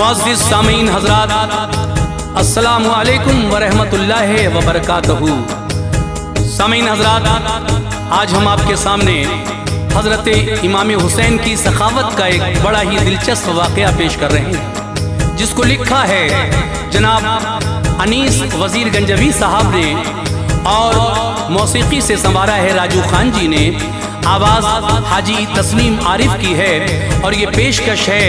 मुअज़्ज़िज़ सामीन हज़रात, अस्सलामु अलैकुम व रहमतुल्लाहि व बरकातहू। सामीन हज़रात, आज हम आपके सामने हज़रत इमाम हुसैन की सखावत का एक बड़ा ही दिलचस्प वाक़या पेश कर रहे हैं, जिसको लिखा है जनाब अनीस वज़ीर गंजवी साहब ने और मौसीकी से संवारा है राजू खान जी ने। आवाज़ हाजी तस्नीम आरिफ की है और ये पेशकश है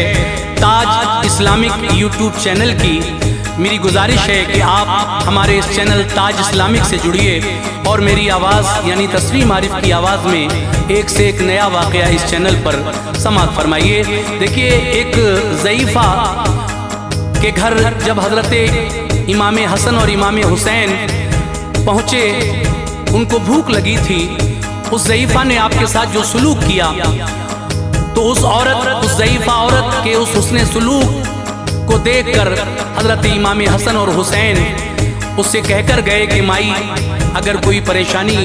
ताज इस्लामिक यूट्यूब चैनल की। मेरी गुजारिश है कि आप हमारे इस चैनल ताज इस्लामिक से जुड़िए और मेरी आवाज़ यानी तस्नीम आरिफ की आवाज़ में एक से एक नया वाक़या इस चैनल पर समाअत फरमाइए। देखिए, एक ज़ईफ़ा के घर जब हज़रत इमाम हसन और इमाम हुसैन पहुँचे, उनको भूख लगी थी। उस ज़ईफ़ा ने आपके साथ जो सलूक किया, तो उस ज़ईफ़ा औरत के उस हुस्ने सलूक को देखकर हज़रत इमाम हसन और हुसैन उससे कहकर गए कि माई, अगर कोई परेशानी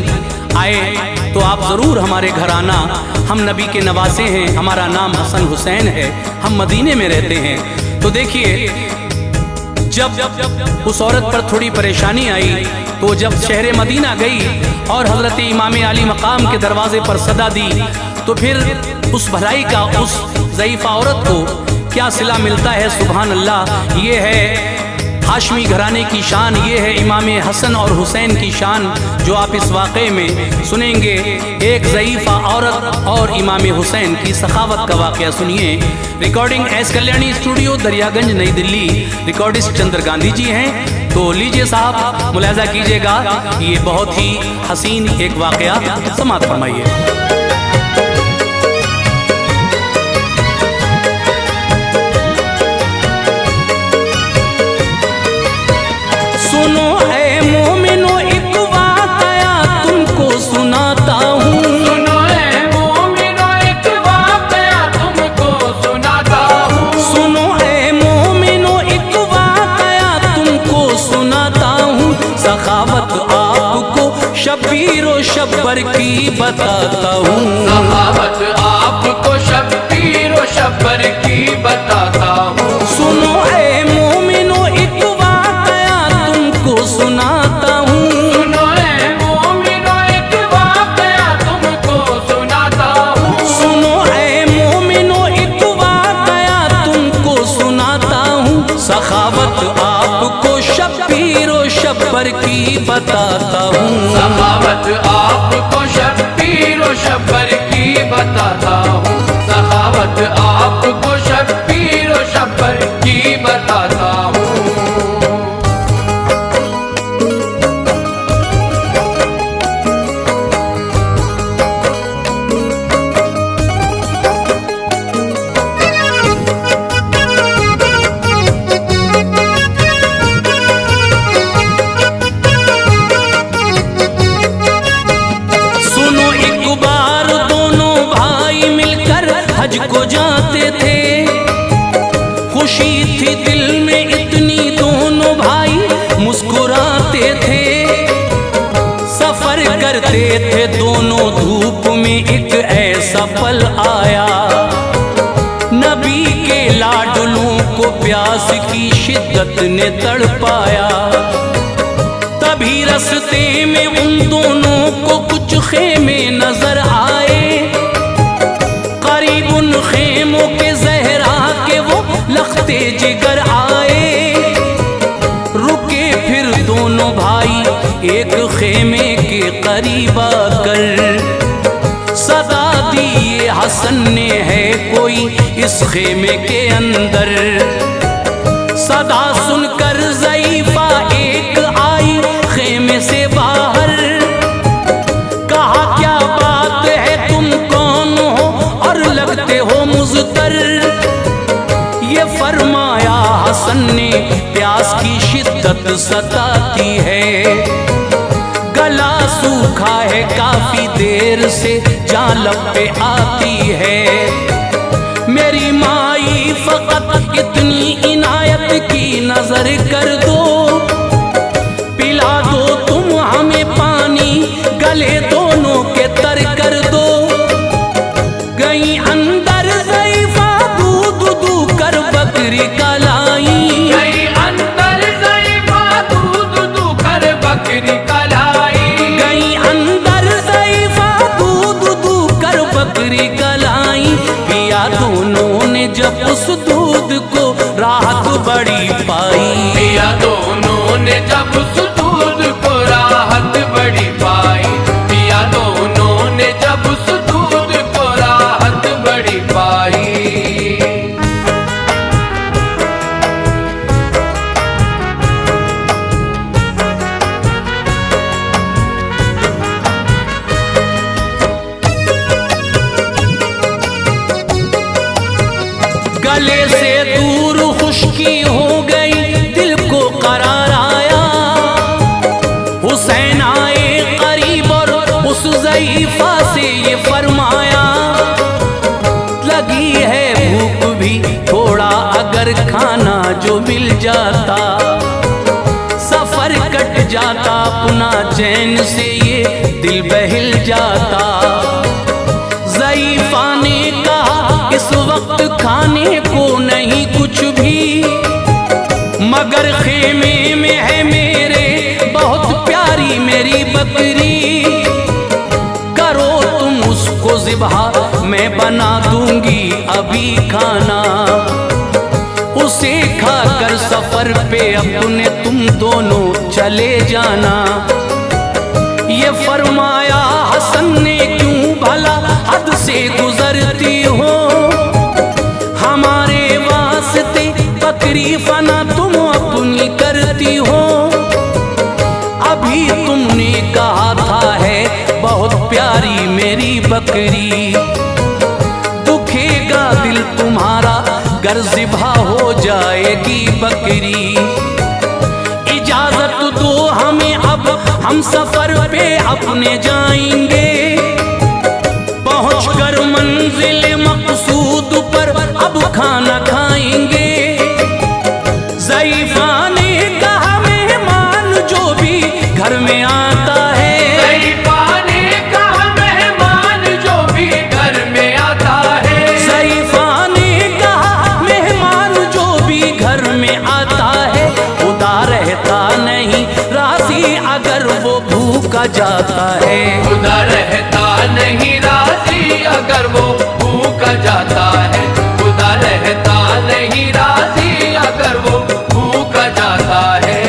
आए तो आप ज़रूर हमारे घर आना। हम नबी के नवासे हैं, हमारा नाम हसन हुसैन है, हम मदीने में रहते हैं। तो देखिए, जब उस औरत पर थोड़ी परेशानी आई तो जब शहर मदीना गई और हज़रत इमाम अली मकाम के दरवाजे पर सदा दी, तो फिर उस भलाई का उस ज़ईफ़ा औरत को क्या सिला मिलता है। सुभान अल्लाह, ये है हाशमी घराने की शान, ये है इमाम हसन और हुसैन की शान, जो आप इस वाक़े में सुनेंगे। एक ज़ईफ़ा औरत और इमाम हुसैन की सखावत का वाक़या सुनिए। Recording S Kalyani studio, Daryaganj, नई दिल्ली। रिकॉर्डिस्ट चंद्र गांधी जी हैं। तो लीजिए साहब, मुलाहिज़ा कीजिएगा, ये बहुत ही हसीन एक वाक़या समाअत फरमाइए। सुनो ऐ मोमिनो, एक वाक़या तुमको सुनाता हूँ। सुनो ऐ मोमिनो, एक वाक़या तुमको सुनाता हूँ। सुनो ऐ मोमिनो, एक वाक़या तुमको सुनाता हूँ। सखावत आपको शब्बीर व शब्बर की बताता हूँ। सखावत आपको शब्बीर व शब्बर की बताता हूँ। सुनो ऐ मोमिनो, एक वाक़या तुमको सुनाता हूँ। सुनो ऐ मोमिनो, एक वाक़या तुमको सुनाता हूँ। सुनो ऐ मोमिनो, एक वाक़या तुमको सुनाता हूँ। सखावत आपको शब्बीर व शब्बर की बताता हूँ। सखावत आपको शब्बीर व शब्बर की बताता हूँ। सखावत आपको शब्बीर व शब्बर की बताता हूँ। सुनो, एक बार दोनों भाई मिलकर हज को जाते थे। खुशी थी दिल में इतनी, दोनों भाई मुस्कुराते थे। सफर करते थे दोनों धूप में, एक ऐसा पल आया, नबी के लाडलों को प्यास की शिद्दत ने तड़पाया। तभी रास्ते में उन दोनों को कुछ खेमे नजर आए। करीब उन खेमों के ज़हरा के वो लखते जिगर आए। रुके फिर दोनों भाई एक खेमे के करीब आकर, सदा दी ये हसन ने, है कोई इस खेमे के अंदर। सदा सुनकर ज़ईफ़ा एक आई खेमे से बाहर। कहा, क्या बात है, तुम कौन हो और लगते हो मुज़तर। ये फरमाया हसन ने, प्यास की शिद्दत सताती है। गला सूखा है, काफी देर से जान लब पे आती है। मेरी माई फ़कत इतनी इनायत की नजर कर दो। पिला दो तुम हमें पानी, गले दोनों के तर कर दो। गई अंदर ज़ईफ़ा दूध दू कर बकरी का लाया। जब सुदूद को राहत बड़ी पाई, पिया दोनों ने जब सुदूद को राहत बड़ी पाई। गले से दूर खुश्की हो गई, दिल को करार आया। हुसैन आए करीब और उस ज़ईफ़ा से ये फरमाया, लगी है भूख भी थोड़ा, अगर खाना जो मिल जाता, सफर कट जाता अपना चैन से ये दिल बहल जाता। ज़ईफ़ा ने कहा इस वक्त खाने को नहीं कुछ भी, मगर खेमे में है मेरे बहुत प्यारी मेरी बकरी। करो तुम उसको ज़िबहा, मैं बना दूंगी अभी खाना। उसे खाकर सफर पे अपने तुम दोनों चले जाना। ये फरमाया हसन ने, क्यों भला हद से गुजरती हो, हमारे वास्ते बकरी फना तुम अपनी करती हो। अभी तुमने कहा था है बहुत प्यारी मेरी बकरी, दुखेगा दिल तुम्हारा गर ज़िबहा हो जाएगी बकरी। इजाजत दो हमें अब, हम सफर पे अपने जाएंगे, पहुंचकर मंजिल मकसूद पर अब खाना खाएंगे। ज़ईफ़ा ने कहा मेहमान जो भी घर में आता है, ज़ईफ़ा ने कहा मेहमान जो भी घर में आता है, ज़ईफ़ा ने कहा मेहमान जो भी घर में आता है, खुदा रहता नहीं राज़ी अगर वो भूखा जाता है। खुदा रहता नहीं राज़ी अगर वो भूखा जाता है, खुदा रहता नहीं राज़ी अगर वो भूखा जाता है।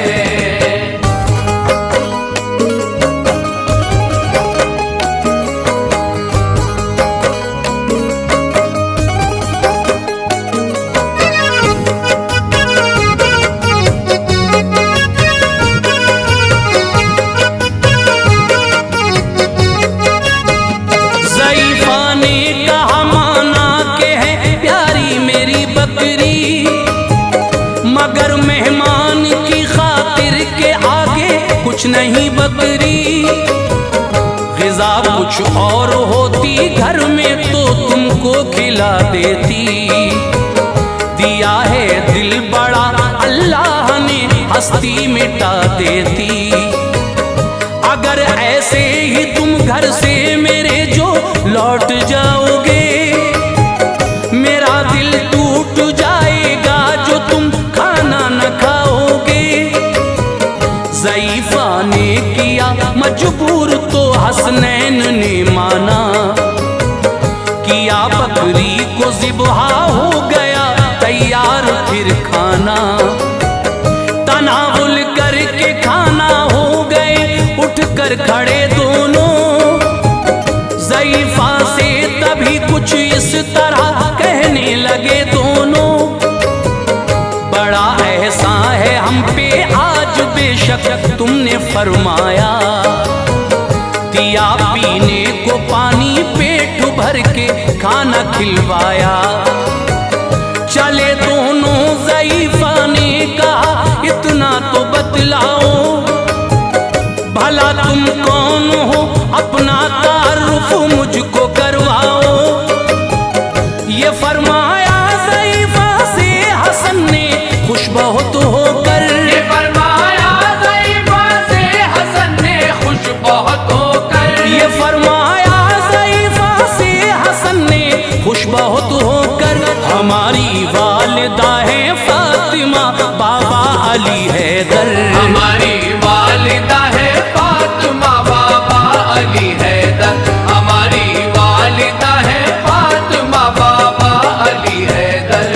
ज़ईफ़ा ने कहा माना के है प्यारी मेरी बकरी, मगर मेहमान की खातिर के आगे कुछ नहीं बकरी। ग़िज़ा कुछ और होती घर में तो तुमको खिला देती, दिया है दिल बड़ा अल्लाह ने हस्ती मिटा देती। अगर ऐसे ही तुम घर से मेरे जो लौट जाओगे, मेरा दिल टूट जाएगा जो तुम खाना न खाओगे। ज़ईफ़ा ने किया मजबूर तो हसनैन ने माना, किया बकरी को ज़िबहा हो गया तैयार फिर खाना। तनावुल करके खाना हो गए उठ कर खड़े दोनों, ज़ईफ़ा से तभी कुछ इस तरह कहने लगे दोनों, बड़ा एहसान है हम पे आज बेशक तुमने फरमाया, दिया पीने को पानी पेट भर के खाना खिलवाया। चले दोनों, ज़ईफ़ा ने कहा इतना तो बतलाओ, भला तुम कौन हो अपना तारुफ मुझको करवाओ। ये फरमाया ज़ईफ़ा से हसन ने खुश बहुत होकर, ये फरमाया ज़ईफ़ा से हसन ने खुश बहुत होकर, ये फरमाया ज़ईफ़ा से हसन ने खुश बहुत होकर। हमारी वालिदा है फातिमा, बाबा अली हैदर, हमारी वालिदा है फातिमा, बाबा अली हैदर, हमारी वालिदा है फातिमा, बाबा अली हैदर।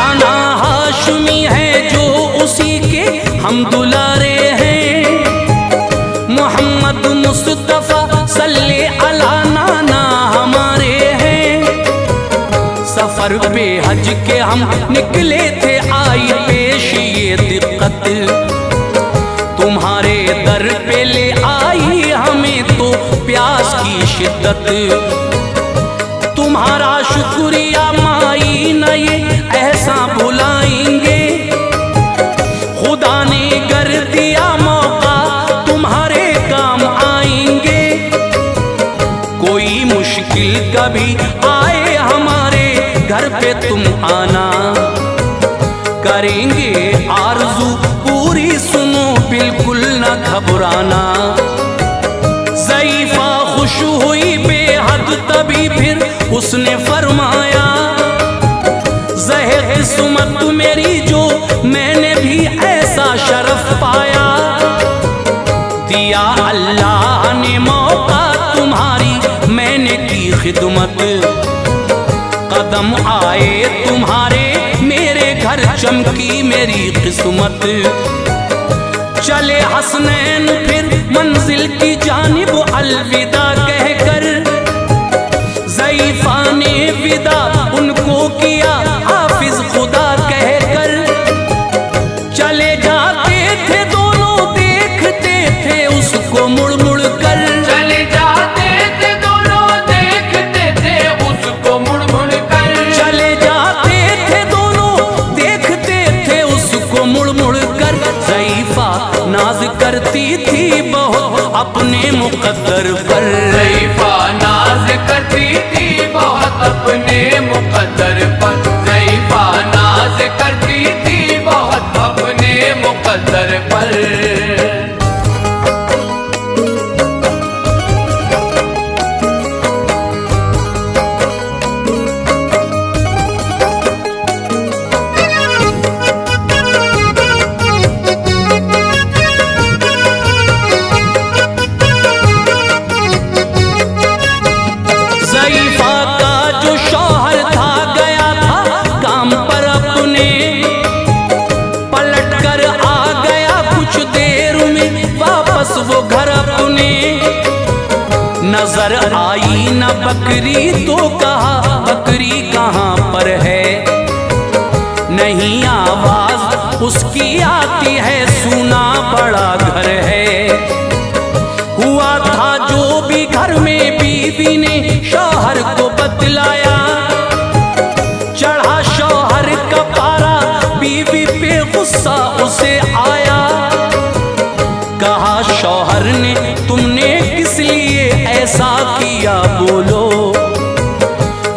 नाना हाशमी है जो उसी के हम दुलारे हैं। मोहम्मद मुस्तफा सल्ले अला नाना हमारे हैं। सफर पे हज के हम निकले थे, आई पेश ये दिक्कत, तुम्हारे दर पे ले आई हमें तो प्यास की शिद्दत। तुम्हारा शुक्रिया माई न ये ऐसा भुलाएंगे, खुदा ने कर दिया मौका तुम्हारे काम आएंगे। कोई मुश्किल कभी आए हमारे घर पे तुम आना, करेंगे आरज़ू पूरी, सुनो बिल्कुल न घबराना। ज़ईफ़ा खुश हुई बेहद, तभी फिर उसने फरमाया, ज़हे किस्मत मेरी जो मैंने भी ऐसा शरफ पाया। दिया अल्लाह ने मौका तुम्हारी मैंने की खिदमत, कदम आए तुम्हारे मेरे घर चमकी मेरी किस्मत। चले हसनैन फिर मंजिल की जानिब अलविदा कहकर, ज़ईफ़ा ने विदा उनको किया हाफिज खुदा कहकर। चले जाते थे दोनों, देखते थे उसको मुड़ मुड़ कर। चले जाते थे दोनों, देखते थे उसको मुड़ मुड़ कर। चले जाते थे दोनों, देखते थे उसको मुड़ मुड़ कर। ज़ईफ़ा नाज करती थी बहुत अपने मुक़द्दर पर। ज़ईफ़ा नाज करती थी बहुत अपने मुक़द्दर पर। ज़ईफ़ा नाज करती थी बहुत अपने मुक़द्दर पर। ज़ईफ़ा का जो शौहर था गया था काम पर अपने, पलट कर आ गया कुछ देर में वापस वो घर अपने। नजर आई न बकरी तो कहा बकरी कहाँ पर है, नहीं आवाज उसकी आती है सुना बड़ा घर है। हुआ था जो भी घर में बीवी ने शौहर को बतलाया, चढ़ा शौहर का पारा बीवी पे गुस्सा उसे आया। कहा शौहर ने तुमने किस लिए ऐसा किया बोलो,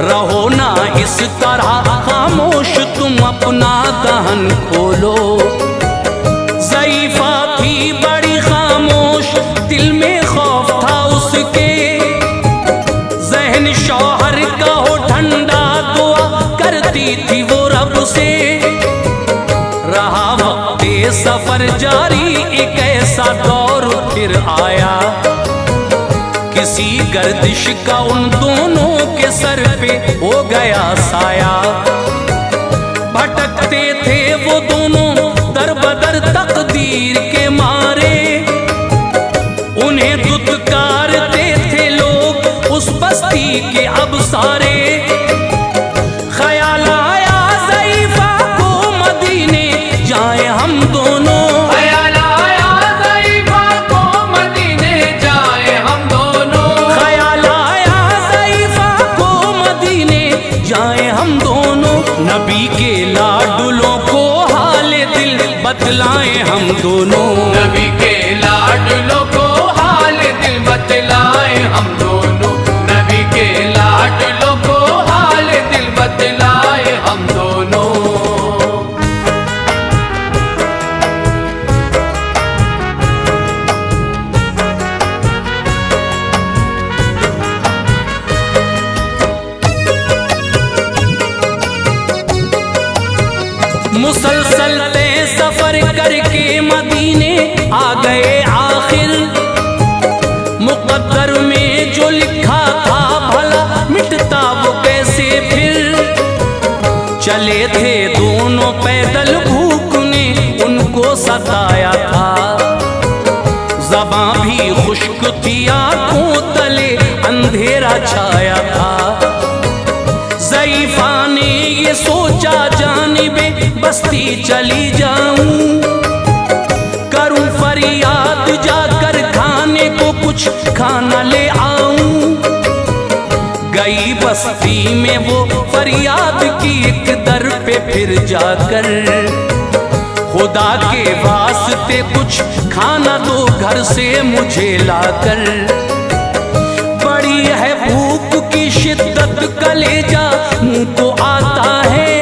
रहो ना इस तरह खामोश तुम अपना दहन खोलो। ज़ईफ़ा थी बड़ी खामोश, दिल में खौफ था उसके, ज़हन शौहर का हो ठंडा दुआ करती थी वो रब से। रहा वक्त सफर जारी, एक ऐसा दौर फिर आया, किसी गर्दिश का उन दोनों के सर पे हो गया साया। भटकते थे वो दोनों दर बदर तकदीर के मारे, उन्हें दुत्कारते थे लोग उस बस्ती के अब सारे। ख्याल आया ज़ईफ़ा को मदीने जाए हम दोनों, ख्याल आया ज़ईफ़ा को मदीने जाए हम दोनों। ख्याल आया ज़ईफ़ा को मदीने जाए हम दोनों। नबी के लाडलों को हाल दिल बतलाएं हम दोनों, नबी के लाडलों को हाल दिल बतलाएं हम दोनों। नबी के लाडलों को हाल दिल बतलाएं हम दोनों। मुसलसल तय सफर करके मदीने आ गए आखिर, मुकद्दर में जो लिखा था भला मिटता वो कैसे फिर। चले थे दोनों सताया था। ज़बां भी खुश्क थी, आंखों तले अंधेरा छाया था। ज़ईफ़ा ने ये सोचा जानिबे बस्ती चली जाऊं, करूं फरियाद जाकर खाने को कुछ खाना ले आऊं। गई बस्ती में वो फरियाद की एक दर पे फिर जाकर, खुदा के वास्ते कुछ खाना दो घर से मुझे लाकर। बड़ी है भूख की शिद्दत, कलेजा मुंह को आता है।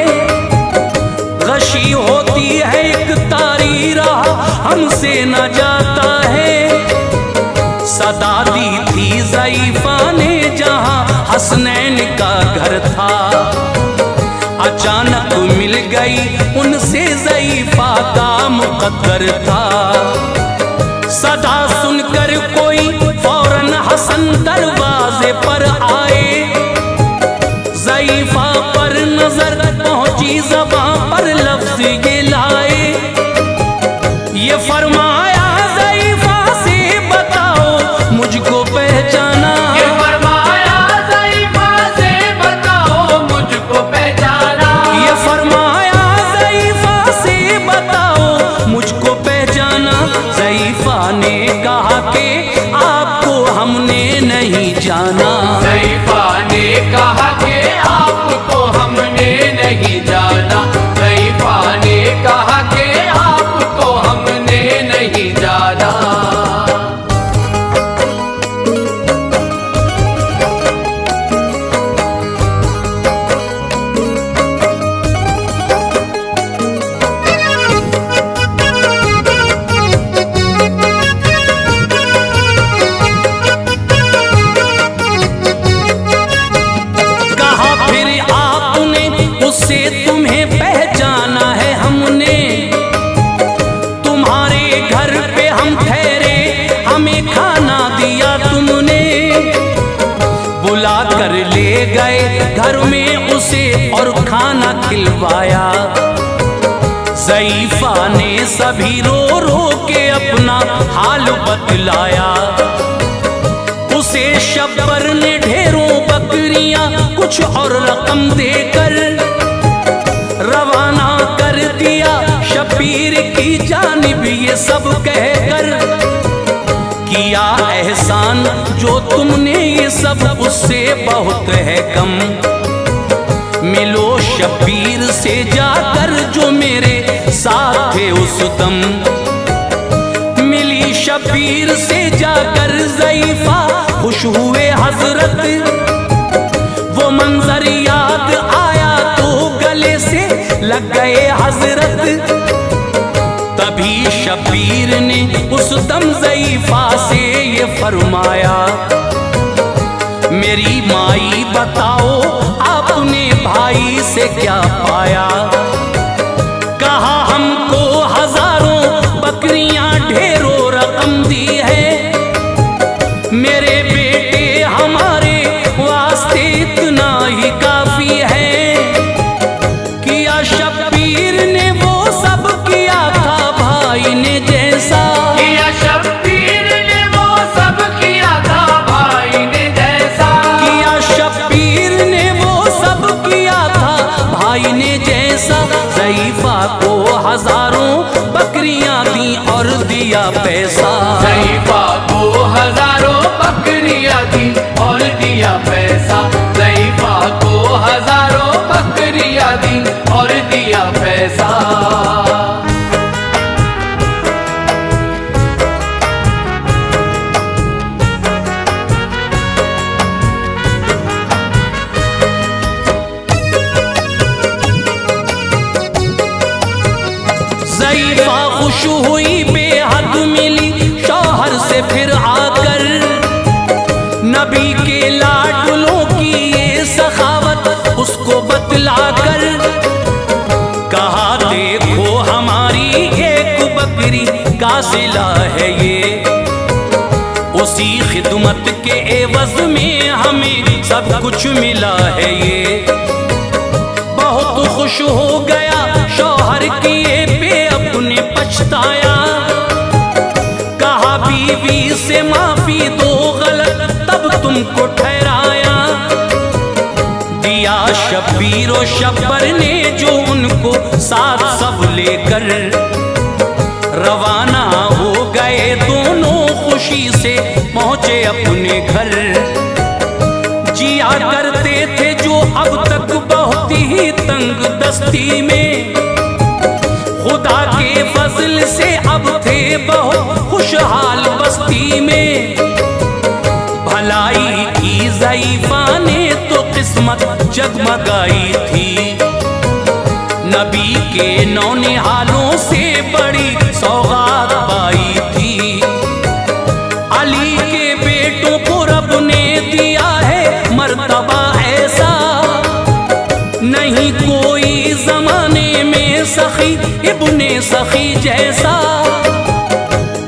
गशी होती है एक तारी राह, हमसे न जाता है। सदा दी थी ज़ईफ़ा ने जहां हसनैन का घर था। अचानक मिल गई उनसे ज़ईफ़ा का मुक़द्दर था। सदा सुनकर कोई फौरन हसन दरवाजे पर आए। ज़ईफ़ा पर नजर पहुंची, ज़बां पर लफ्ज़ ये लाए। ये फरमाया ज़ईफ़ा से बताओ मुझको पहचाना। ये फरमाया ज़ईफ़ा से बताओ मुझको पहचाना। ये फरमाया ज़ईफ़ा से बताओ मुझको पहचाना। ज़ईफ़ा ने कहा कि आपको हमने नहीं जाना। ज़ईफ़ा ने कहा कि आपको हमने नहीं जाना। ज़ईफ़ा ने कहा कि आपको हमने नहीं जाना। कहा फिर आपने उससे तुम्हें पहचाना है हमने। तुम्हारे घर पे हम ठहरे, हमें खाना दिया तुमने। बुला कर ले गए घर में उसे और खाना खिलवाया। ज़ईफ़ा ने सभी रो रो के अपना हाल बतलाया। उसे शब्बर ने ढेरों बकरियां कुछ और रकम देकर रवाना कर दिया शबीर की जानिब। ये सब कहकर किया एहसान जो तुमने, ये सब उससे बहुत है कम। मिलो शबीर से जाकर जो मेरे साथ थे उस दम। मिली शबीर से जाकर ज़ईफ़ा खुश हुए हजरत। वो मंजर याद आया तो गले से लग गए हजरत। तभी शबीर ने उस दम ज़ईफ़ा से ये फरमाया, मेरी माई बताओ आपने भाई से क्या पाया। कहा हमको हजारों बकरियां ढेरों रकम दी है। मेरे बेटे हमारे वास्ते इतना ही काफी है। किया शबीर ने वो सब किया था भाई ने जैसा। किया शबीर ने वो सब किया था भाई ने जैसा। किया शबीर ने वो सब किया था भाई ने जैसा। ज़ईफ़ा को हजारों बकरियां दी और दिया पैसा। ज़ईफ़ा को हजारों बकरियां दी और दिया पैसा। ज़ईफ़ा को हजारों बकरियां दी और दिया पैसा। ज़ईफ़ा खुश हुई बेहद मिली शौहर से फिर आकर। नबी के लाडलों की ये सखावत उसको बतलाकर कहा, देखो हमारी एक बकरी का सिला है ये। उसी खिदमत के एवज में हमें सब कुछ मिला है ये। बहुत खुश हो गया शौहर किए पे अपने पछताया। बीवी से माफी दो गलत तब तुमको ठहराया। दिया शब्बीर और शब्बर ने जो उनको साथ सब लेकर रवाना हो गए, दोनों खुशी से पहुंचे अपने घर। जिया करते थे जो अब तक बहुत ही तंग दस्ती में, खुदा के फजल से अब थे बहुत खुशहाल बस्ती में। भलाई की ज़ईफ़ा ने तो किस्मत जगमगाई थी, नबी के नौनिहालों से बड़ी सौगात पाई थी। अली के बेटों को रब ने दिया है मर्तबा ऐसा, नहीं कोई जमाने में सखी इब्ने सखी जैसा।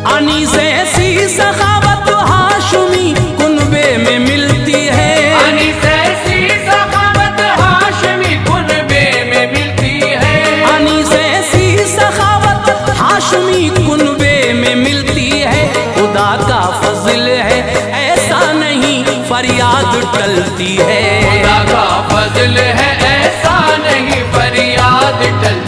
अनीस ऐसी सखावत हाशमी कुनबे में मिलती है, अनीस ऐसी सखावत हाशमी कुनबे में मिलती है, अनीस ऐसी सखावत हाशमी कुनबे में मिलती है। खुदा का फजल है ऐसा नहीं फरियाद टलती है, खुदा का फजल है ऐसा नहीं फरियाद टलती